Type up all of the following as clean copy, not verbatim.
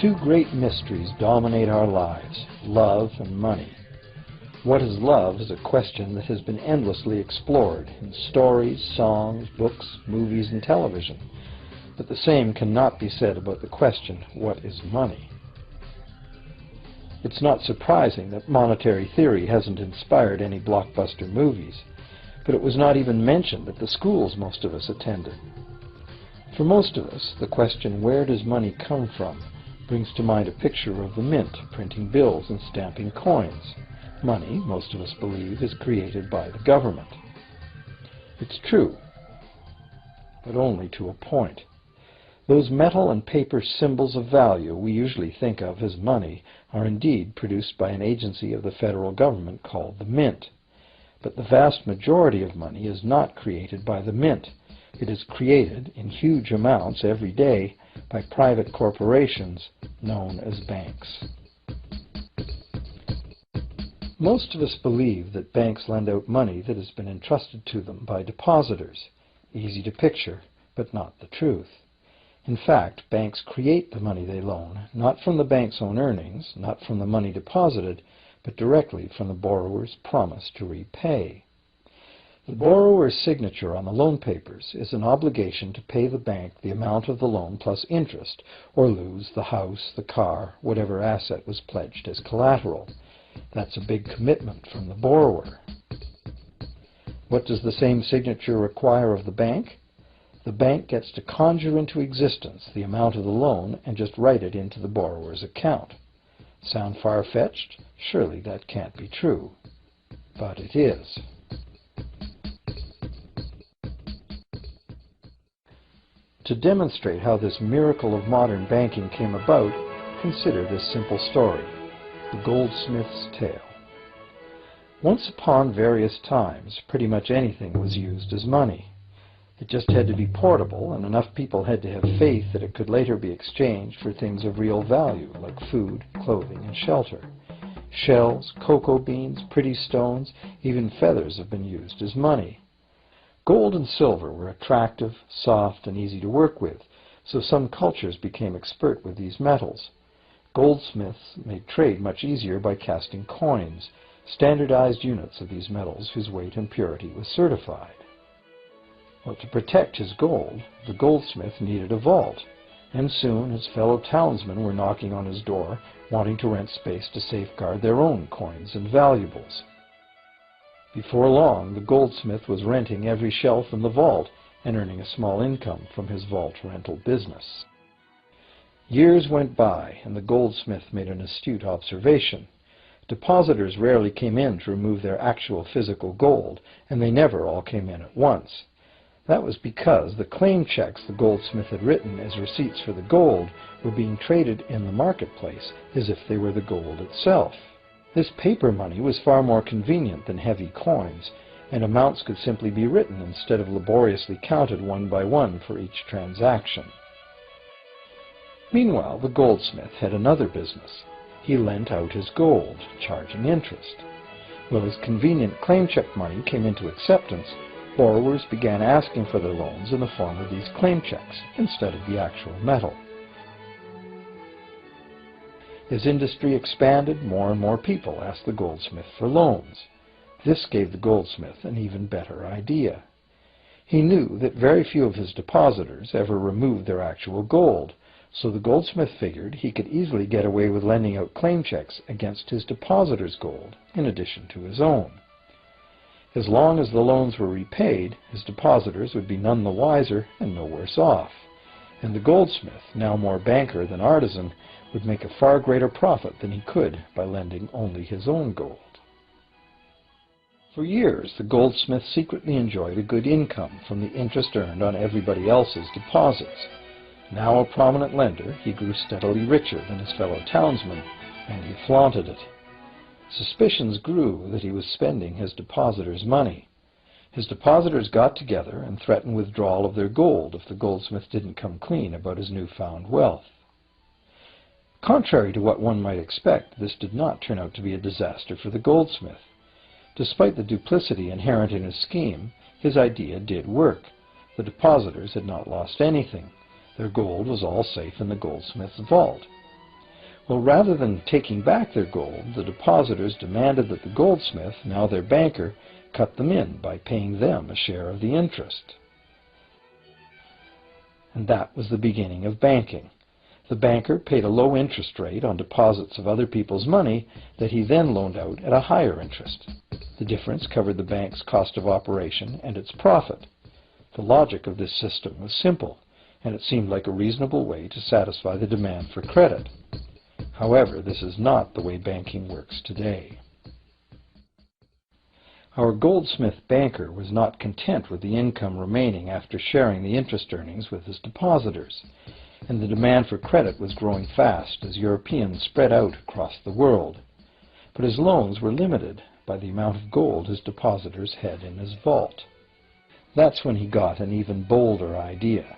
Two great mysteries dominate our lives: love and money. What is love is a question that has been endlessly explored in stories, songs, books, movies, and television. But the same cannot be said about the question, what is money? It's not surprising that monetary theory hasn't inspired any blockbuster movies, but it was not even mentioned at the schools most of us attended. For most of us, the question, where does money come from, brings to mind a picture of the mint printing bills and stamping coins. Money, most of us believe, is created by the government. It's true, but only to a point. Those metal and paper symbols of value we usually think of as money are indeed produced by an agency of the federal government called the Mint. But the vast majority of money is not created by the Mint. It is created in huge amounts every day by private corporations known as banks. Most of us believe that banks lend out money that has been entrusted to them by depositors. Easy to picture, but not the truth. In fact, banks create the money they loan, not from the bank's own earnings, not from the money deposited, but directly from the borrower's promise to repay. The borrower's signature on the loan papers is an obligation to pay the bank the amount of the loan plus interest, or lose the house, the car, whatever asset was pledged as collateral. That's a big commitment from the borrower. What does the same signature require of the bank? The bank gets to conjure into existence the amount of the loan and just write it into the borrower's account. Sound far-fetched? Surely that can't be true. But it is. To demonstrate how this miracle of modern banking came about, consider this simple story, the goldsmith's tale. Once upon various times, pretty much anything was used as money. It just had to be portable, and enough people had to have faith that it could later be exchanged for things of real value, like food, clothing, and shelter. Shells, cocoa beans, pretty stones, even feathers have been used as money. Gold and silver were attractive, soft, and easy to work with, so some cultures became expert with these metals. Goldsmiths made trade much easier by casting coins, standardized units of these metals whose weight and purity was certified. Well, to protect his gold, the goldsmith needed a vault, and soon his fellow townsmen were knocking on his door, wanting to rent space to safeguard their own coins and valuables. Before long, the goldsmith was renting every shelf in the vault and earning a small income from his vault rental business. Years went by, and the goldsmith made an astute observation. Depositors rarely came in to remove their actual physical gold, and they never all came in at once. That was because the claim checks the goldsmith had written as receipts for the gold were being traded in the marketplace as if they were the gold itself. This paper money was far more convenient than heavy coins, and amounts could simply be written instead of laboriously counted one by one for each transaction. Meanwhile, the goldsmith had another business. He lent out his gold, charging interest. Well, as convenient claim check money came into acceptance, borrowers began asking for their loans in the form of these claim checks instead of the actual metal. As industry expanded, more and more people asked the goldsmith for loans. This gave the goldsmith an even better idea. He knew that very few of his depositors ever removed their actual gold, so the goldsmith figured he could easily get away with lending out claim checks against his depositors' gold, in addition to his own. As long as the loans were repaid, his depositors would be none the wiser and no worse off. And the goldsmith, now more banker than artisan, would make a far greater profit than he could by lending only his own gold. For years, the goldsmith secretly enjoyed a good income from the interest earned on everybody else's deposits. Now a prominent lender, he grew steadily richer than his fellow townsmen, and he flaunted it. Suspicions grew that he was spending his depositors' money. His depositors got together and threatened withdrawal of their gold if the goldsmith didn't come clean about his newfound wealth. Contrary to what one might expect, this did not turn out to be a disaster for the goldsmith. Despite the duplicity inherent in his scheme, his idea did work. The depositors had not lost anything. Their gold was all safe in the goldsmith's vault. Well, rather than taking back their gold, the depositors demanded that the goldsmith, now their banker, cut them in by paying them a share of the interest. And that was the beginning of banking. The banker paid a low interest rate on deposits of other people's money that he then loaned out at a higher interest. The difference covered the bank's cost of operation and its profit. The logic of this system was simple, and it seemed like a reasonable way to satisfy the demand for credit. However, this is not the way banking works today. Our goldsmith banker was not content with the income remaining after sharing the interest earnings with his depositors, and the demand for credit was growing fast as Europeans spread out across the world. But his loans were limited by the amount of gold his depositors had in his vault. That's when he got an even bolder idea.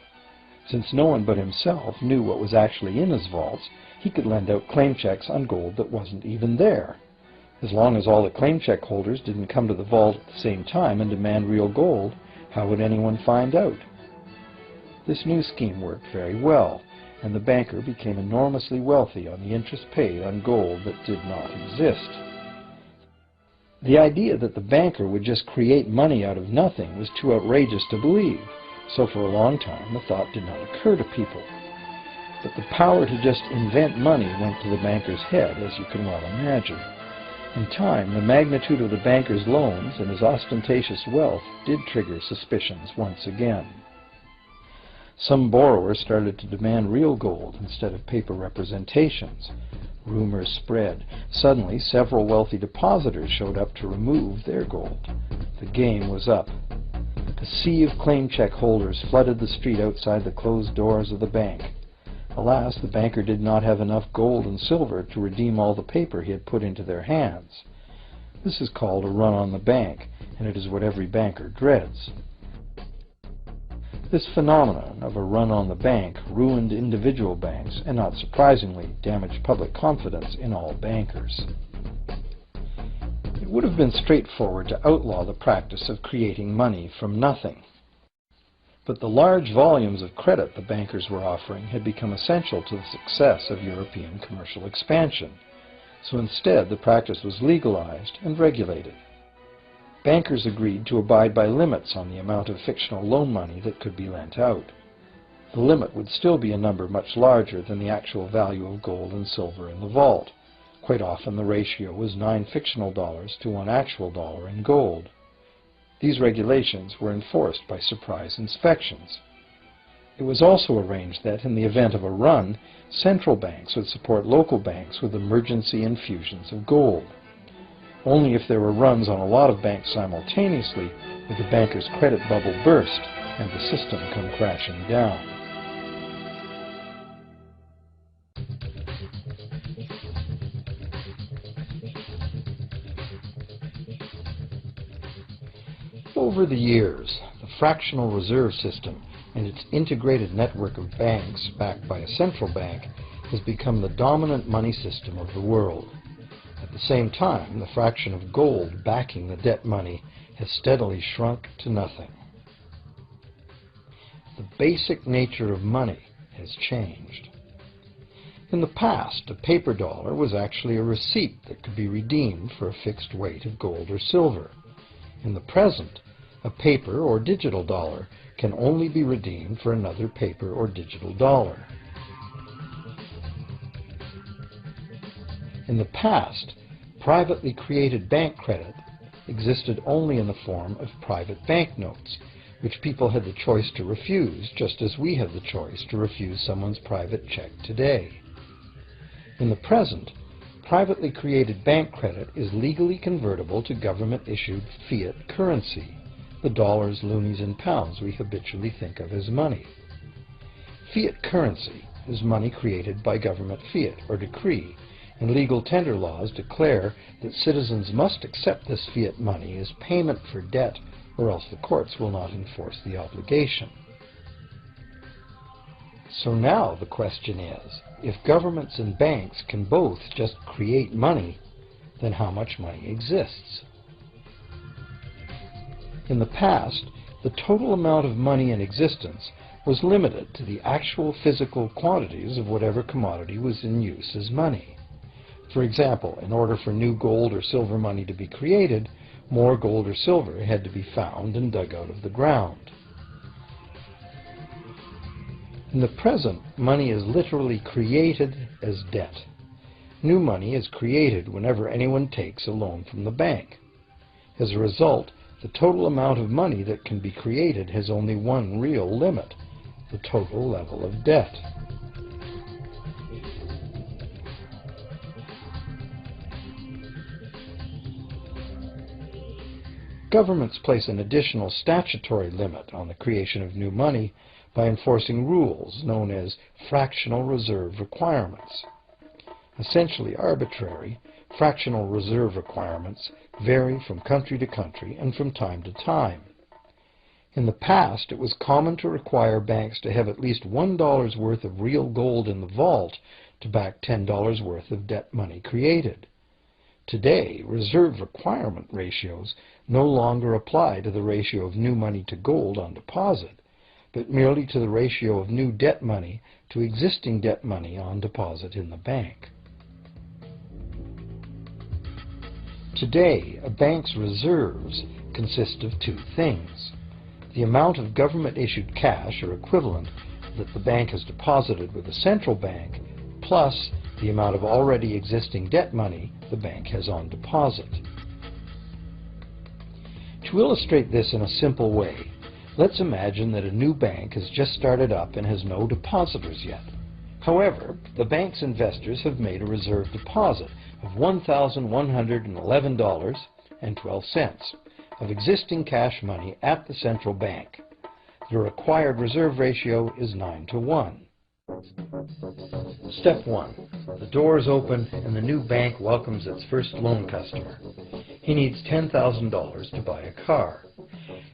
Since no one but himself knew what was actually in his vaults, he could lend out claim checks on gold that wasn't even there. As long as all the claim check holders didn't come to the vault at the same time and demand real gold, how would anyone find out? This new scheme worked very well, and the banker became enormously wealthy on the interest paid on gold that did not exist. The idea that the banker would just create money out of nothing was too outrageous to believe, so for a long time the thought did not occur to people. But the power to just invent money went to the banker's head, as you can well imagine. In time, the magnitude of the banker's loans and his ostentatious wealth did trigger suspicions once again. Some borrowers started to demand real gold instead of paper representations. Rumors spread. Suddenly, several wealthy depositors showed up to remove their gold. The game was up. A sea of claim check holders flooded the street outside the closed doors of the bank. Alas, the banker did not have enough gold and silver to redeem all the paper he had put into their hands. This is called a run on the bank, and it is what every banker dreads. This phenomenon of a run on the bank ruined individual banks and, not surprisingly, damaged public confidence in all bankers. It would have been straightforward to outlaw the practice of creating money from nothing. But the large volumes of credit the bankers were offering had become essential to the success of European commercial expansion. So instead, the practice was legalized and regulated. Bankers agreed to abide by limits on the amount of fictional loan money that could be lent out. The limit would still be a number much larger than the actual value of gold and silver in the vault. Quite often the ratio was 9 fictional dollars to 1 actual dollar in gold. These regulations were enforced by surprise inspections. It was also arranged that, in the event of a run, central banks would support local banks with emergency infusions of gold. Only if there were runs on a lot of banks simultaneously would the banker's credit bubble burst and the system come crashing down. Over the years, the fractional reserve system and its integrated network of banks backed by a central bank has become the dominant money system of the world. At the same time, the fraction of gold backing the debt money has steadily shrunk to nothing. The basic nature of money has changed. In the past, a paper dollar was actually a receipt that could be redeemed for a fixed weight of gold or silver. In the present, a paper or digital dollar can only be redeemed for another paper or digital dollar. In the past, privately created bank credit existed only in the form of private banknotes, which people had the choice to refuse, just as we have the choice to refuse someone's private check today. In the present, privately created bank credit is legally convertible to government-issued fiat currency, the dollars, loonies, and pounds we habitually think of as money. Fiat currency is money created by government fiat or decree, and legal tender laws declare that citizens must accept this fiat money as payment for debt, or else the courts will not enforce the obligation. So now the question is, if governments and banks can both just create money, then how much money exists? In the past, the total amount of money in existence was limited to the actual physical quantities of whatever commodity was in use as money. For example, in order for new gold or silver money to be created, more gold or silver had to be found and dug out of the ground. In the present, money is literally created as debt. New money is created whenever anyone takes a loan from the bank. As a result, the total amount of money that can be created has only one real limit: the total level of debt. Governments place an additional statutory limit on the creation of new money by enforcing rules known as fractional reserve requirements. Essentially arbitrary, fractional reserve requirements vary from country to country and from time to time. In the past, it was common to require banks to have at least $1 worth of real gold in the vault to back $10 worth of debt money created. Today, reserve requirement ratios no longer apply to the ratio of new money to gold on deposit, but merely to the ratio of new debt money to existing debt money on deposit in the bank. Today, a bank's reserves consist of two things: the amount of government-issued cash or equivalent that the bank has deposited with the central bank, plus the amount of already existing debt money the bank has on deposit. To illustrate this in a simple way, let's imagine that a new bank has just started up and has no depositors yet. However, the bank's investors have made a reserve deposit of $1,111.12 of existing cash money at the central bank. The required reserve ratio is 9-to-1. Step 1. The doors open and the new bank welcomes its first loan customer. He needs $10,000 to buy a car.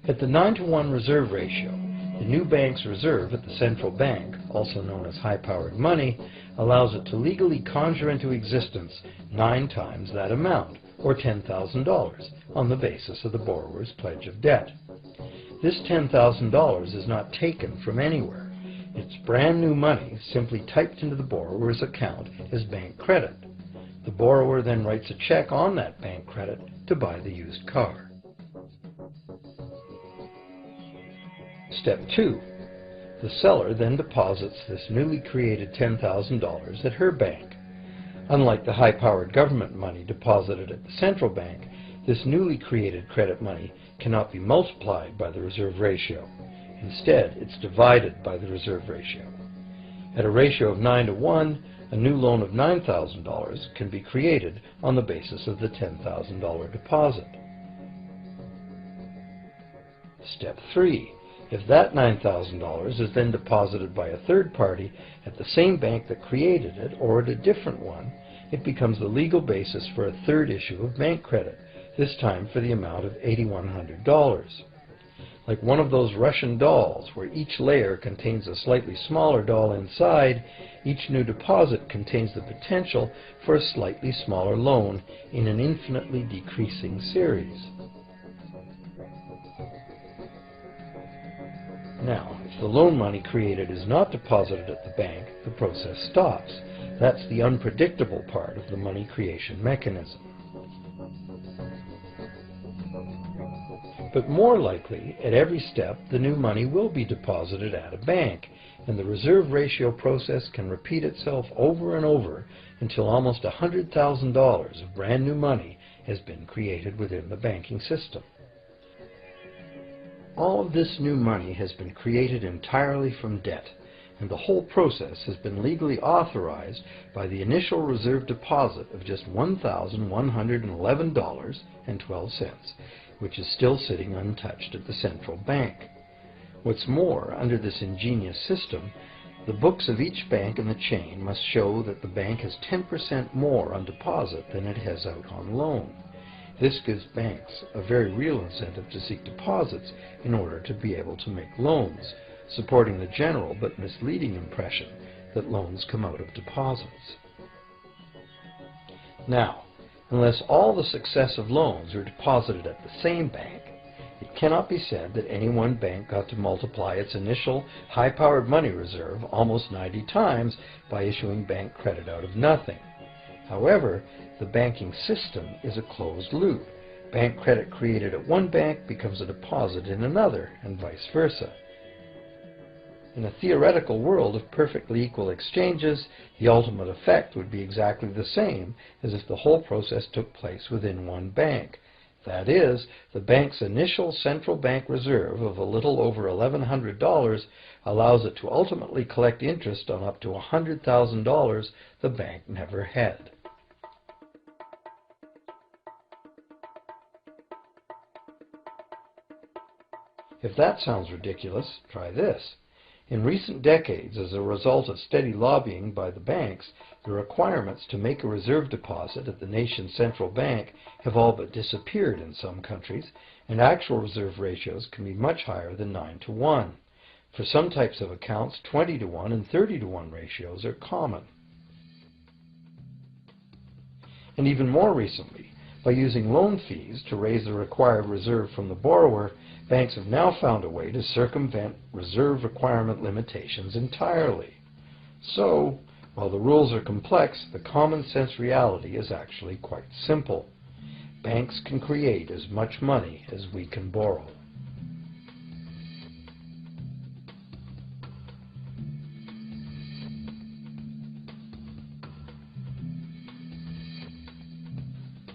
At the 9-to-1 reserve ratio, the new bank's reserve at the central bank, also known as high-powered money, allows it to legally conjure into existence 9 times that amount, or $10,000, on the basis of the borrower's pledge of debt. This $10,000 is not taken from anywhere. It's brand new money simply typed into the borrower's account as bank credit. The borrower then writes a check on that bank credit to buy the used car. Step 2. The seller then deposits this newly created $10,000 at her bank. Unlike the high-powered government money deposited at the central bank, this newly created credit money cannot be multiplied by the reserve ratio. Instead, it's divided by the reserve ratio. At a ratio of 9-to-1, a new loan of $9,000 can be created on the basis of the $10,000 deposit. Step 3. If that $9,000 is then deposited by a third party at the same bank that created it or at a different one, it becomes the legal basis for a third issue of bank credit, this time for the amount of $8,100. Like one of those Russian dolls, where each layer contains a slightly smaller doll inside, each new deposit contains the potential for a slightly smaller loan in an infinitely decreasing series. Now, if the loan money created is not deposited at the bank, the process stops. That's the unpredictable part of the money creation mechanism. But more likely, at every step, the new money will be deposited at a bank, and the reserve ratio process can repeat itself over and over until almost $100,000 of brand new money has been created within the banking system. All of this new money has been created entirely from debt, and the whole process has been legally authorized by the initial reserve deposit of just $1,111.12, which is still sitting untouched at the central bank. What's more, under this ingenious system, the books of each bank in the chain must show that the bank has 10% more on deposit than it has out on loan. This gives banks a very real incentive to seek deposits in order to be able to make loans, supporting the general but misleading impression that loans come out of deposits. Now, unless all the successive loans are deposited at the same bank, it cannot be said that any one bank got to multiply its initial high-powered money reserve almost 90 times by issuing bank credit out of nothing. However, the banking system is a closed loop. Bank credit created at one bank becomes a deposit in another, and vice versa. In a theoretical world of perfectly equal exchanges, the ultimate effect would be exactly the same as if the whole process took place within one bank. That is, the bank's initial central bank reserve of a little over $1,100 allows it to ultimately collect interest on up to $100,000 the bank never had. If that sounds ridiculous, try this. In recent decades, as a result of steady lobbying by the banks, the requirements to make a reserve deposit at the nation's central bank have all but disappeared in some countries, and actual reserve ratios can be much higher than 9-to-1. For some types of accounts, 20-to-1 and 30-to-1 ratios are common. And even more recently, by using loan fees to raise the required reserve from the borrower, banks have now found a way to circumvent reserve requirement limitations entirely. So, while the rules are complex, the common sense reality is actually quite simple. Banks can create as much money as we can borrow.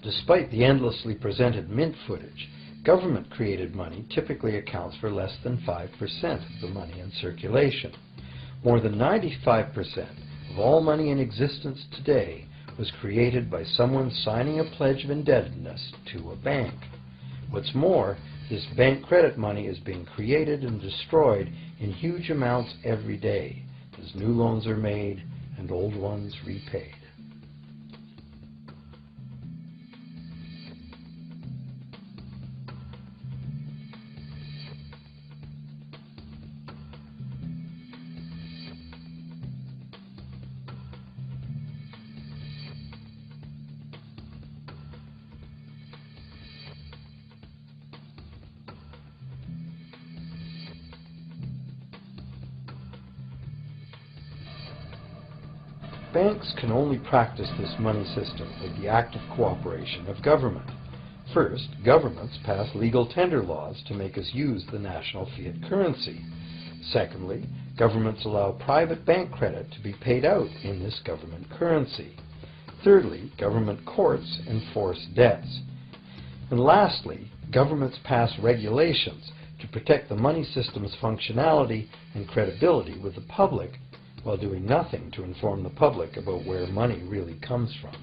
Despite the endlessly presented mint footage, government-created money typically accounts for less than 5% of the money in circulation. More than 95% of all money in existence today was created by someone signing a pledge of indebtedness to a bank. What's more, this bank credit money is being created and destroyed in huge amounts every day, as new loans are made and old ones repaid. Banks can only practice this money system with the active cooperation of government. First, governments pass legal tender laws to make us use the national fiat currency. Secondly, governments allow private bank credit to be paid out in this government currency. Thirdly, government courts enforce debts. And lastly, governments pass regulations to protect the money system's functionality and credibility with the public, while doing nothing to inform the public about where money really comes from.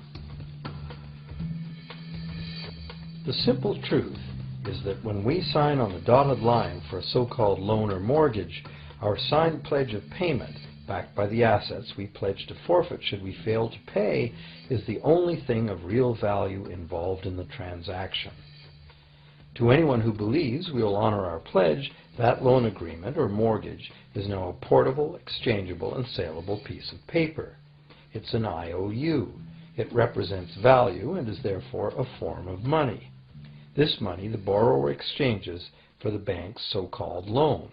The simple truth is that when we sign on the dotted line for a so-called loan or mortgage, our signed pledge of payment, backed by the assets we pledge to forfeit should we fail to pay, is the only thing of real value involved in the transaction. To anyone who believes we will honor our pledge, that loan agreement or mortgage is now a portable, exchangeable, and saleable piece of paper. It's an IOU. It represents value and is therefore a form of money. This money the borrower exchanges for the bank's so-called loan.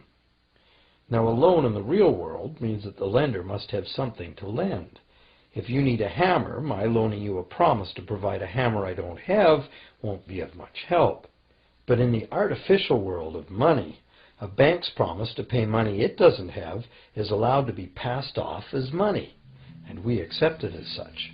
Now, a loan in the real world means that the lender must have something to lend. If you need a hammer, my loaning you a promise to provide a hammer I don't have won't be of much help. But in the artificial world of money, a bank's promise to pay money it doesn't have is allowed to be passed off as money, and we accept it as such.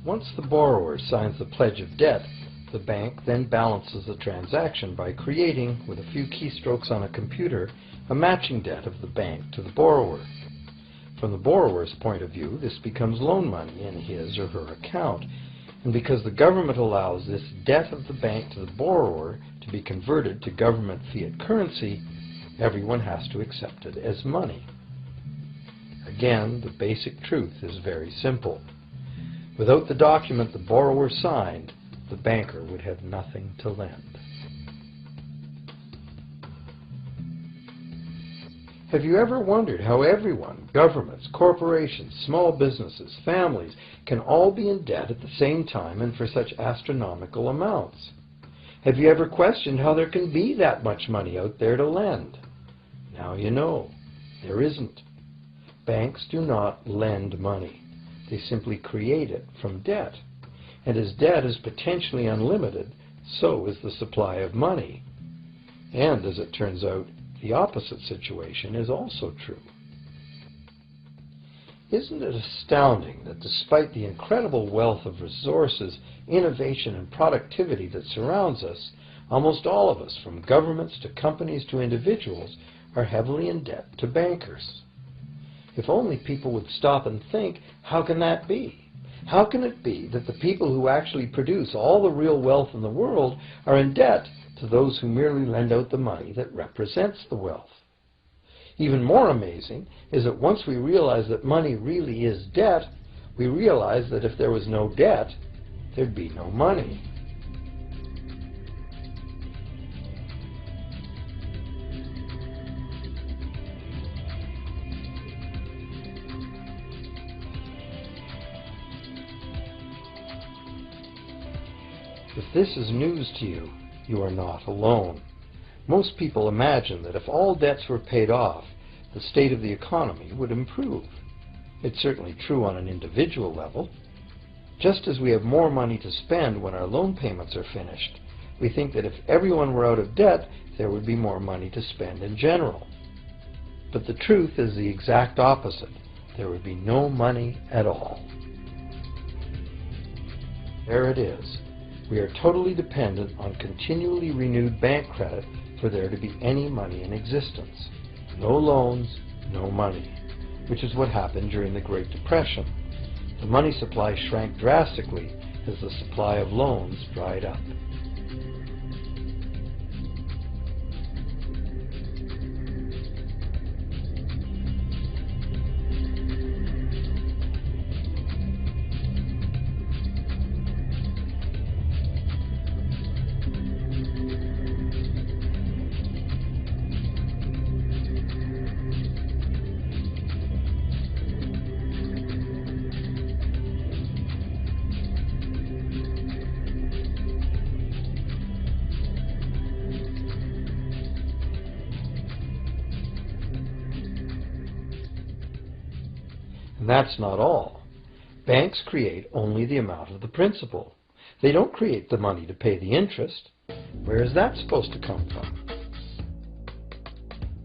Once the borrower signs the pledge of debt, the bank then balances the transaction by creating, with a few keystrokes on a computer, a matching debt of the bank to the borrower. From the borrower's point of view, this becomes loan money in his or her account, and because the government allows this debt of the bank to the borrower to be converted to government fiat currency, everyone has to accept it as money. Again, the basic truth is very simple. Without the document the borrower signed, the banker would have nothing to lend. Have you ever wondered how everyone, governments, corporations, small businesses, families, can all be in debt at the same time and for such astronomical amounts? Have you ever questioned how there can be that much money out there to lend? Now you know. There isn't. Banks do not lend money. They simply create it from debt. And as debt is potentially unlimited, so is the supply of money. And as it turns out, the opposite situation is also true. Isn't it astounding that despite the incredible wealth of resources, innovation, and productivity that surrounds us, almost all of us, from governments to companies to individuals, are heavily in debt to bankers? If only people would stop and think, how can that be? How can it be that the people who actually produce all the real wealth in the world are in debt to those who merely lend out the money that represents the wealth? Even more amazing is that once we realize that money really is debt, we realize that if there was no debt, there'd be no money. If this is news to you, you are not alone. Most people imagine that if all debts were paid off, the state of the economy would improve. It's certainly true on an individual level. Just as we have more money to spend when our loan payments are finished, we think that if everyone were out of debt, there would be more money to spend in general. But the truth is the exact opposite. There would be no money at all. There it is. We are totally dependent on continually renewed bank credit for there to be any money in existence. No loans, no money, which is what happened during the Great Depression. The money supply shrank drastically as the supply of loans dried up. And that's not all. Banks create only the amount of the principal. They don't create the money to pay the interest. Where is that supposed to come from?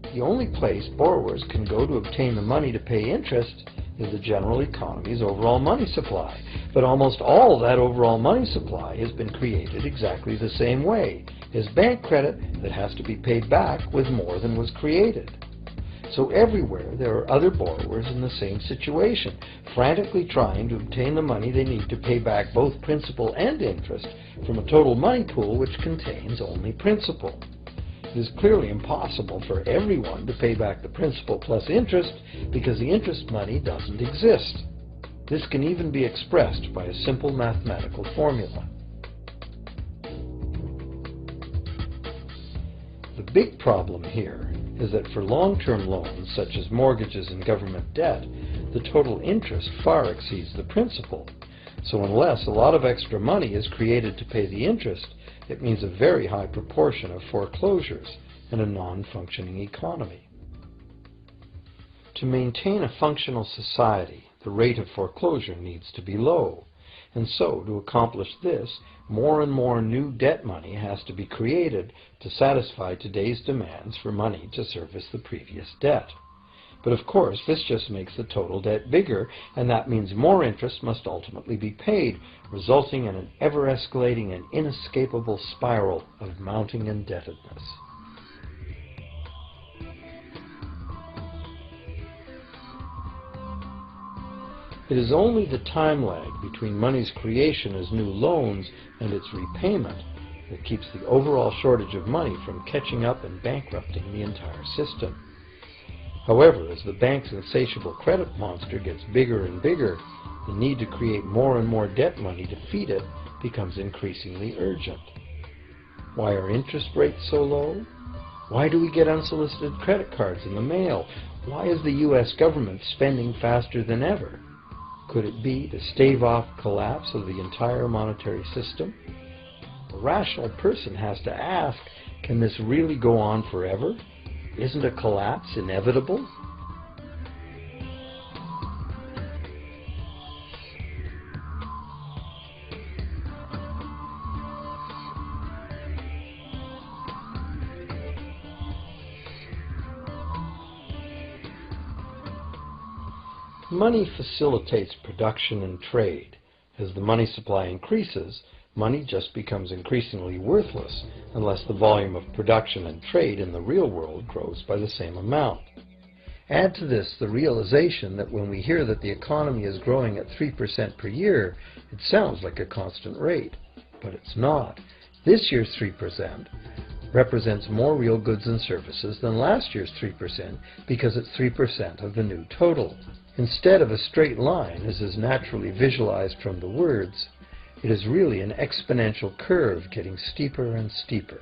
The only place borrowers can go to obtain the money to pay interest is the general economy's overall money supply. But almost all that overall money supply has been created exactly the same way, as bank credit that has to be paid back with more than was created. So everywhere there are other borrowers in the same situation, frantically trying to obtain the money they need to pay back both principal and interest from a total money pool which contains only principal. It is clearly impossible for everyone to pay back the principal plus interest because the interest money doesn't exist. This can even be expressed by a simple mathematical formula. The big problem here is that for long-term loans, such as mortgages and government debt, the total interest far exceeds the principal. So unless a lot of extra money is created to pay the interest, it means a very high proportion of foreclosures and a non-functioning economy. To maintain a functional society, the rate of foreclosure needs to be low. And so, to accomplish this, more and more new debt money has to be created to satisfy today's demands for money to service the previous debt. But of course, this just makes the total debt bigger, and that means more interest must ultimately be paid, resulting in an ever-escalating and inescapable spiral of mounting indebtedness. It is only the time lag between money's creation as new loans and its repayment that keeps the overall shortage of money from catching up and bankrupting the entire system. However, as the bank's insatiable credit monster gets bigger and bigger, the need to create more and more debt money to feed it becomes increasingly urgent. Why are interest rates so low? Why do we get unsolicited credit cards in the mail? Why is the U.S. government spending faster than ever? Could it be to stave off collapse of the entire monetary system? A rational person has to ask, can this really go on forever? Isn't a collapse inevitable? Money facilitates production and trade. As the money supply increases, money just becomes increasingly worthless unless the volume of production and trade in the real world grows by the same amount. Add to this the realization that when we hear that the economy is growing at 3% per year, it sounds like a constant rate, but it's not. This year's 3% represents more real goods and services than last year's 3% because it's 3% of the new total. Instead of a straight line, as is naturally visualized from the words, it is really an exponential curve getting steeper and steeper.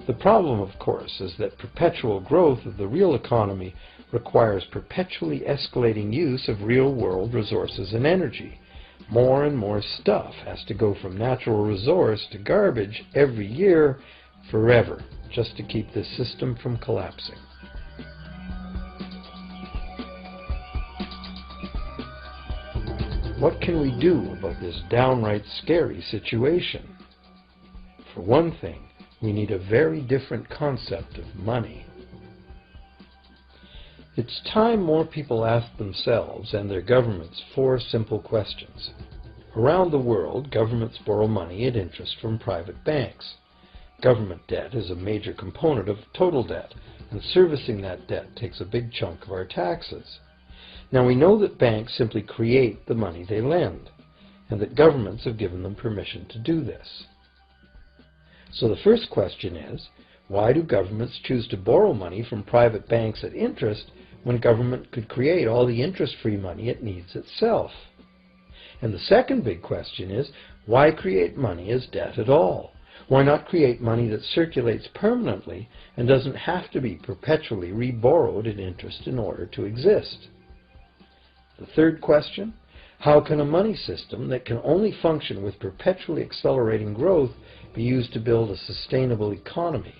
The problem, of course, is that perpetual growth of the real economy requires perpetually escalating use of real-world resources and energy. More and more stuff has to go from natural resource to garbage every year forever, just to keep this system from collapsing. What can we do about this downright scary situation? For one thing, we need a very different concept of money. It's time more people ask themselves and their governments 4 simple questions. Around the world, governments borrow money at interest from private banks. Government debt is a major component of total debt, and servicing that debt takes a big chunk of our taxes. Now we know that banks simply create the money they lend, and that governments have given them permission to do this. So the first question is, why do governments choose to borrow money from private banks at interest when government could create all the interest-free money it needs itself? And the second big question is, why create money as debt at all? Why not create money that circulates permanently and doesn't have to be perpetually reborrowed at interest in order to exist? The third question, how can a money system that can only function with perpetually accelerating growth be used to build a sustainable economy?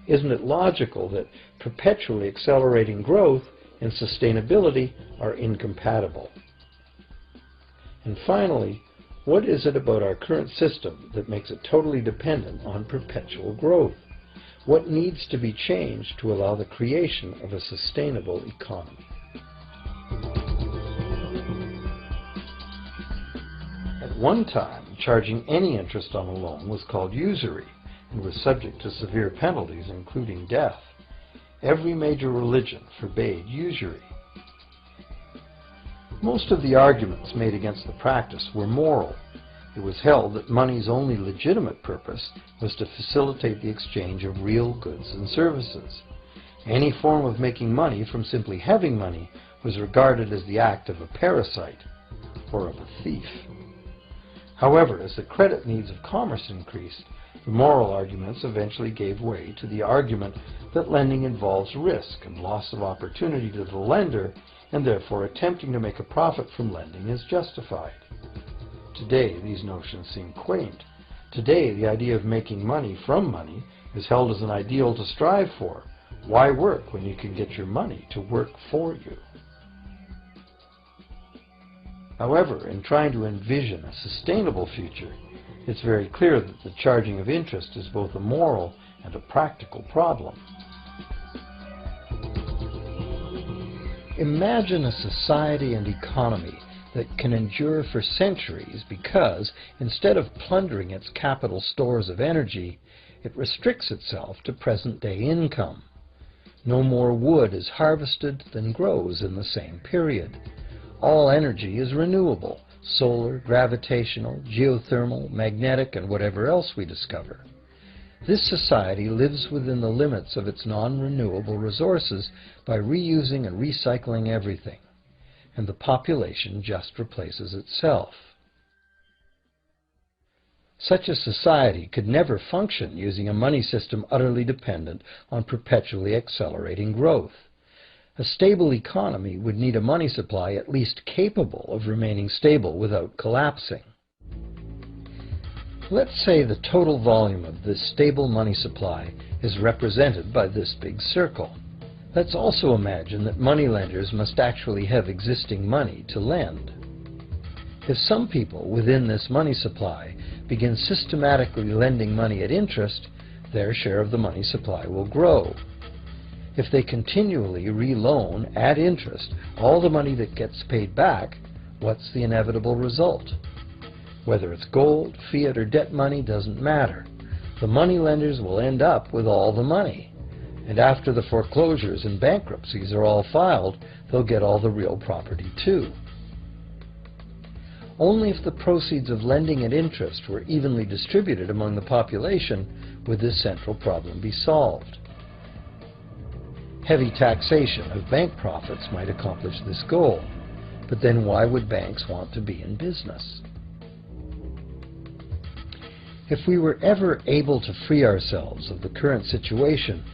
Isn't it logical that perpetually accelerating growth and sustainability are incompatible? And finally, what is it about our current system that makes it totally dependent on perpetual growth? What needs to be changed to allow the creation of a sustainable economy? At one time, charging any interest on a loan was called usury and was subject to severe penalties, including death. Every major religion forbade usury. Most of the arguments made against the practice were moral. It was held that money's only legitimate purpose was to facilitate the exchange of real goods and services. Any form of making money from simply having money was regarded as the act of a parasite or of a thief. However, as the credit needs of commerce increased, the moral arguments eventually gave way to the argument that lending involves risk and loss of opportunity to the lender, and therefore attempting to make a profit from lending is justified. Today, these notions seem quaint. Today, the idea of making money from money is held as an ideal to strive for. Why work when you can get your money to work for you? However, in trying to envision a sustainable future, it's very clear that the charging of interest is both a moral and a practical problem. Imagine a society and economy that can endure for centuries because, instead of plundering its capital stores of energy, it restricts itself to present-day income. No more wood is harvested than grows in the same period. All energy is renewable, solar, gravitational, geothermal, magnetic, and whatever else we discover. This society lives within the limits of its non-renewable resources by reusing and recycling everything, and the population just replaces itself. Such a society could never function using a money system utterly dependent on perpetually accelerating growth. A stable economy would need a money supply at least capable of remaining stable without collapsing. Let's say the total volume of this stable money supply is represented by this big circle. Let's also imagine that moneylenders must actually have existing money to lend. If some people within this money supply begin systematically lending money at interest, their share of the money supply will grow. If they continually reloan at interest all the money that gets paid back, what's the inevitable result? Whether it's gold, fiat, or debt money doesn't matter. The moneylenders will end up with all the money. And after the foreclosures and bankruptcies are all filed, they'll get all the real property too. Only if the proceeds of lending at interest were evenly distributed among the population would this central problem be solved. Heavy taxation of bank profits might accomplish this goal, but then why would banks want to be in business? If we were ever able to free ourselves of the current situation,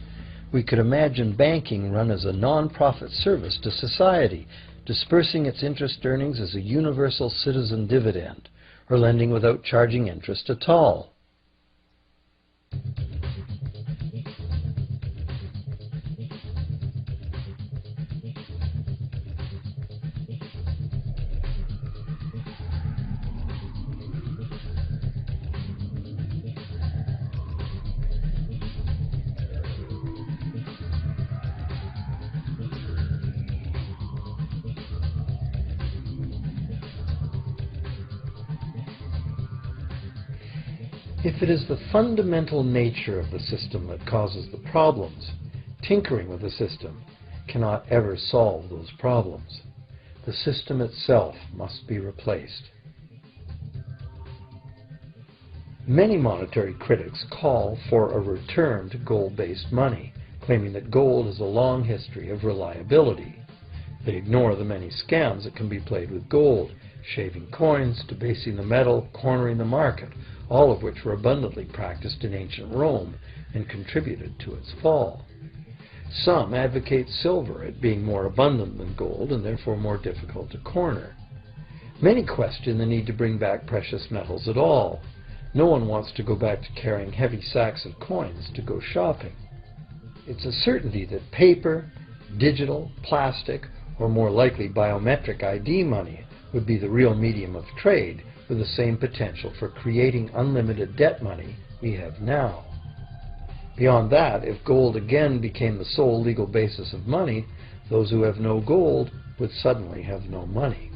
we could imagine banking run as a non-profit service to society, dispersing its interest earnings as a universal citizen dividend, or lending without charging interest at all. If it is the fundamental nature of the system that causes the problems, tinkering with the system cannot ever solve those problems. The system itself must be replaced. Many monetary critics call for a return to gold-based money, claiming that gold has a long history of reliability. They ignore the many scams that can be played with gold, shaving coins, debasing the metal, cornering the market, all of which were abundantly practiced in ancient Rome and contributed to its fall. Some advocate silver as being more abundant than gold and therefore more difficult to corner. Many question the need to bring back precious metals at all. No one wants to go back to carrying heavy sacks of coins to go shopping. It's a certainty that paper, digital, plastic, or more likely biometric ID money would be the real medium of trade, with the same potential for creating unlimited debt money we have now. Beyond that, if gold again became the sole legal basis of money, those who have no gold would suddenly have no money.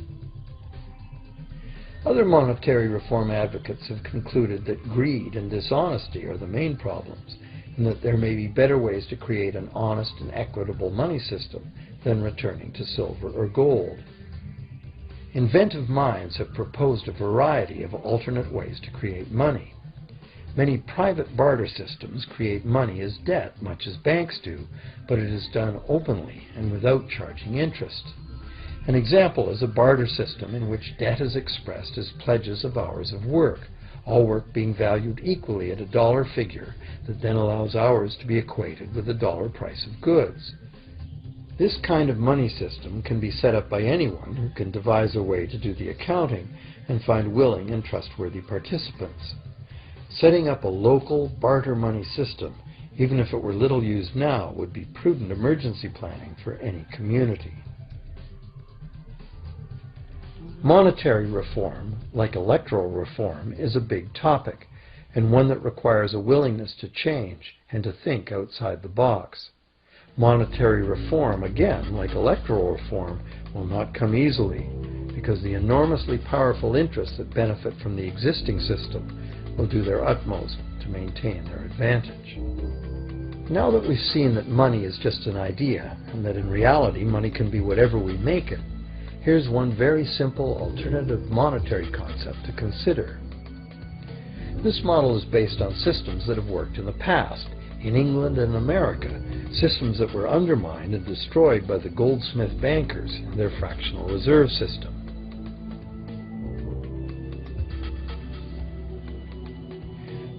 Other monetary reform advocates have concluded that greed and dishonesty are the main problems, and that there may be better ways to create an honest and equitable money system than returning to silver or gold. Inventive minds have proposed a variety of alternate ways to create money. Many private barter systems create money as debt, much as banks do, but it is done openly and without charging interest. An example is a barter system in which debt is expressed as pledges of hours of work, all work being valued equally at a dollar figure that then allows hours to be equated with the dollar price of goods. This kind of money system can be set up by anyone who can devise a way to do the accounting and find willing and trustworthy participants. Setting up a local barter money system, even if it were little used now, would be prudent emergency planning for any community. Monetary reform, like electoral reform, is a big topic, and one that requires a willingness to change and to think outside the box. Monetary reform, again, like electoral reform, will not come easily, because the enormously powerful interests that benefit from the existing system will do their utmost to maintain their advantage. Now that we've seen that money is just an idea, and that in reality money can be whatever we make it, here's one very simple alternative monetary concept to consider. This model is based on systems that have worked in the past, in England and America, systems that were undermined and destroyed by the goldsmith bankers and their fractional reserve system.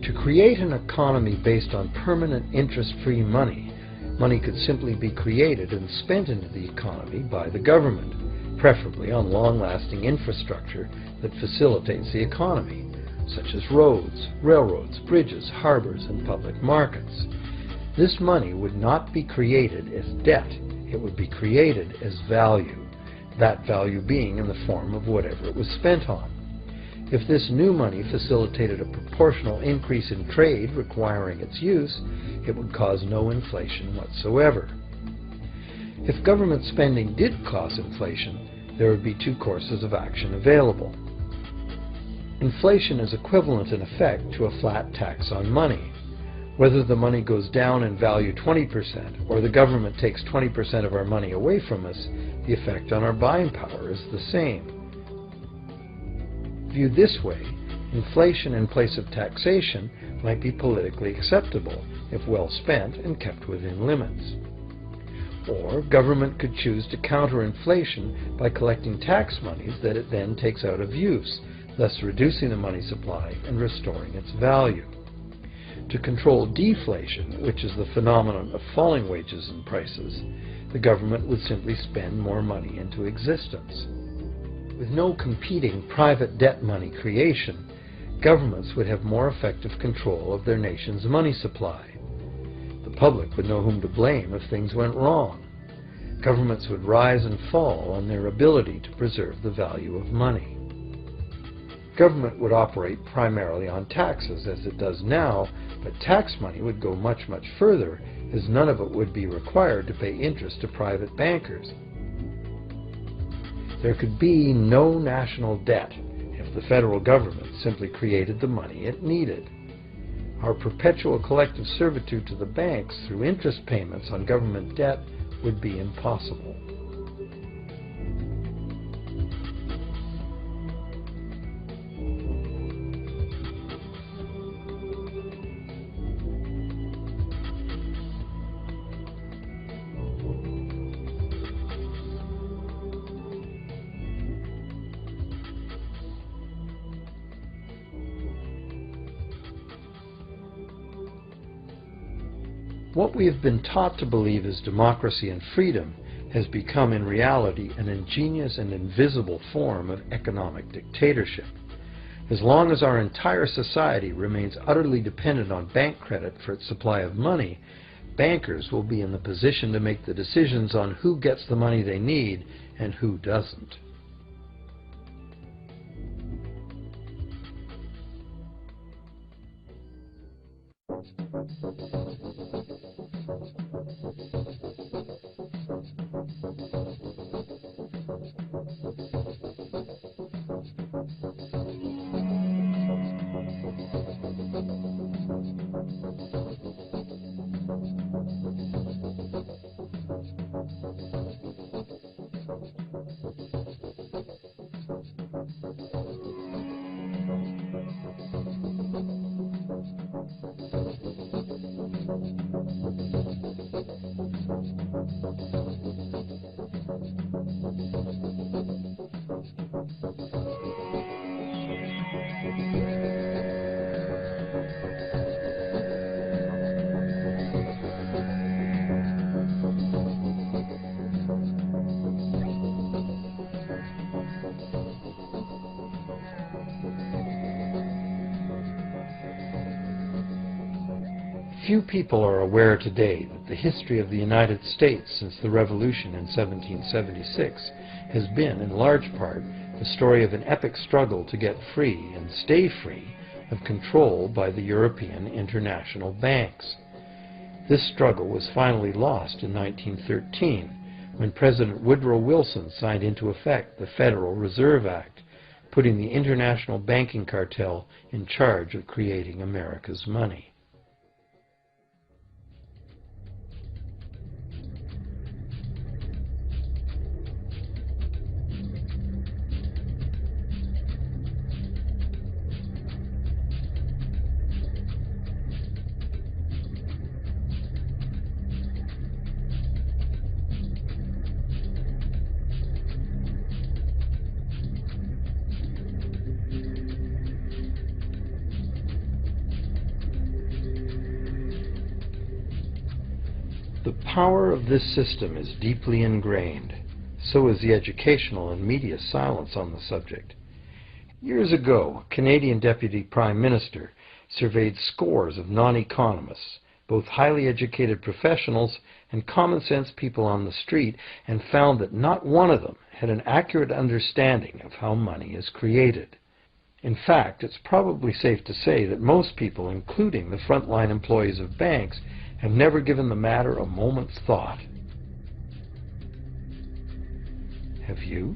To create an economy based on permanent interest-free money, money could simply be created and spent into the economy by the government, preferably on long-lasting infrastructure that facilitates the economy, such as roads, railroads, bridges, harbors, and public markets. This money would not be created as debt. It would be created as value, that value being in the form of whatever it was spent on. If this new money facilitated a proportional increase in trade requiring its use, it would cause no inflation whatsoever. If government spending did cause inflation, there would be two courses of action available. Inflation is equivalent in effect to a flat tax on money. Whether the money goes down in value 20% or the government takes 20% of our money away from us, the effect on our buying power is the same. Viewed this way, inflation in place of taxation might be politically acceptable if well spent and kept within limits. Or government could choose to counter inflation by collecting tax monies that it then takes out of use, thus reducing the money supply and restoring its value. To control deflation, which is the phenomenon of falling wages and prices, the government would simply spend more money into existence. With no competing private debt money creation, governments would have more effective control of their nation's money supply. The public would know whom to blame if things went wrong. Governments would rise and fall on their ability to preserve the value of money. Government would operate primarily on taxes, as it does now, but tax money would go much, much further, as none of it would be required to pay interest to private bankers. There could be no national debt if the federal government simply created the money it needed. Our perpetual collective servitude to the banks through interest payments on government debt would be impossible. What we have been taught to believe as democracy and freedom has become in reality an ingenious and invisible form of economic dictatorship. As long as our entire society remains utterly dependent on bank credit for its supply of money, bankers will be in the position to make the decisions on who gets the money they need and who doesn't. Few people are aware today that the history of the United States since the Revolution in 1776 has been, in large part, the story of an epic struggle to get free and stay free of control by the European international banks. This struggle was finally lost in 1913 when President Woodrow Wilson signed into effect the Federal Reserve Act, putting the international banking cartel in charge of creating America's money. The power of this system is deeply ingrained. So is the educational and media silence on the subject. Years ago, a Canadian Deputy Prime Minister surveyed scores of non-economists, both highly educated professionals and common-sense people on the street, and found that not one of them had an accurate understanding of how money is created. In fact, it's probably safe to say that most people, including the frontline employees of banks, have never given the matter a moment's thought. Have you?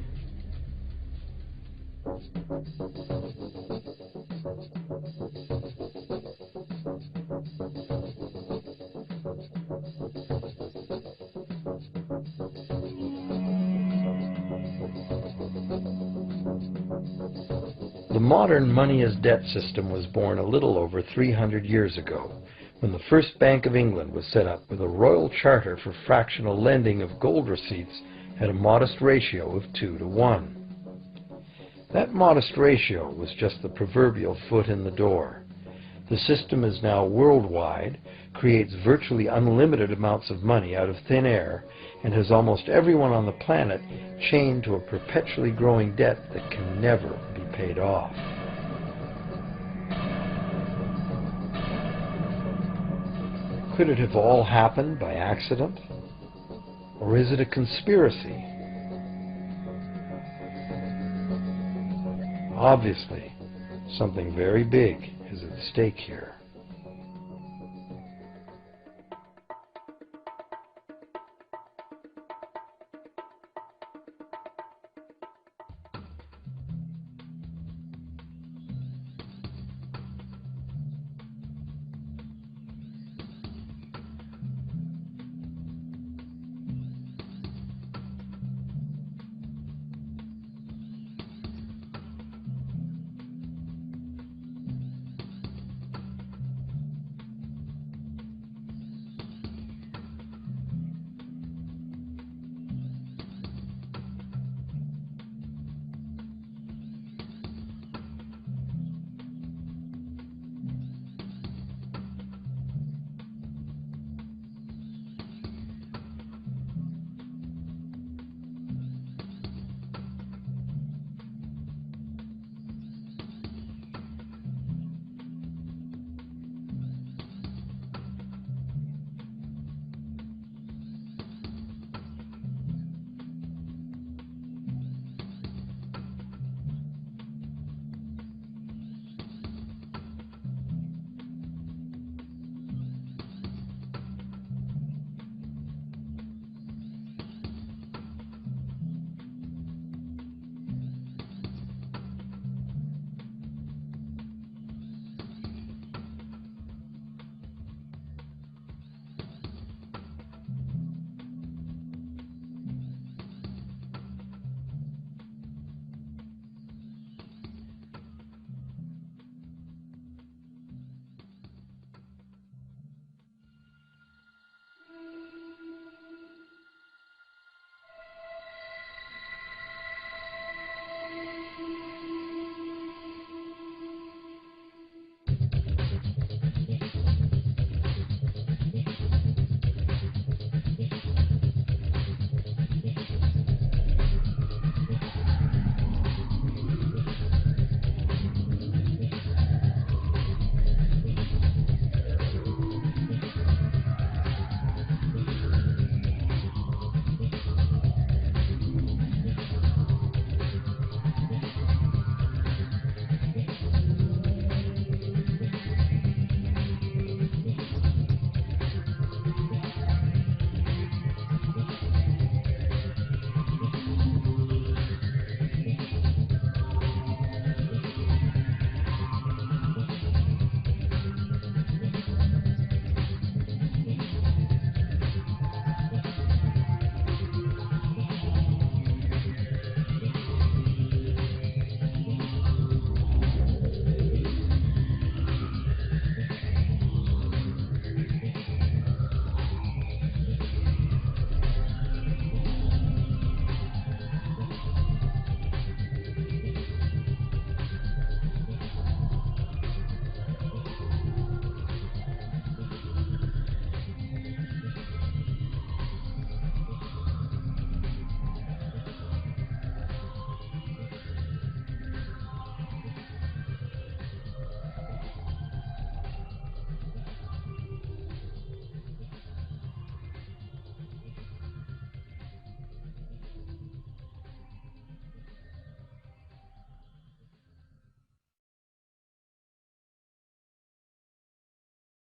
The modern money-as-debt system was born a little over 300 years ago, when the first Bank of England was set up with a royal charter for fractional lending of gold receipts at a modest ratio of 2 to 1. That modest ratio was just the proverbial foot in the door. The system is now worldwide, creates virtually unlimited amounts of money out of thin air, and has almost everyone on the planet chained to a perpetually growing debt that can never be paid off. Could it have all happened by accident? Or is it a conspiracy? Obviously, something very big is at stake here.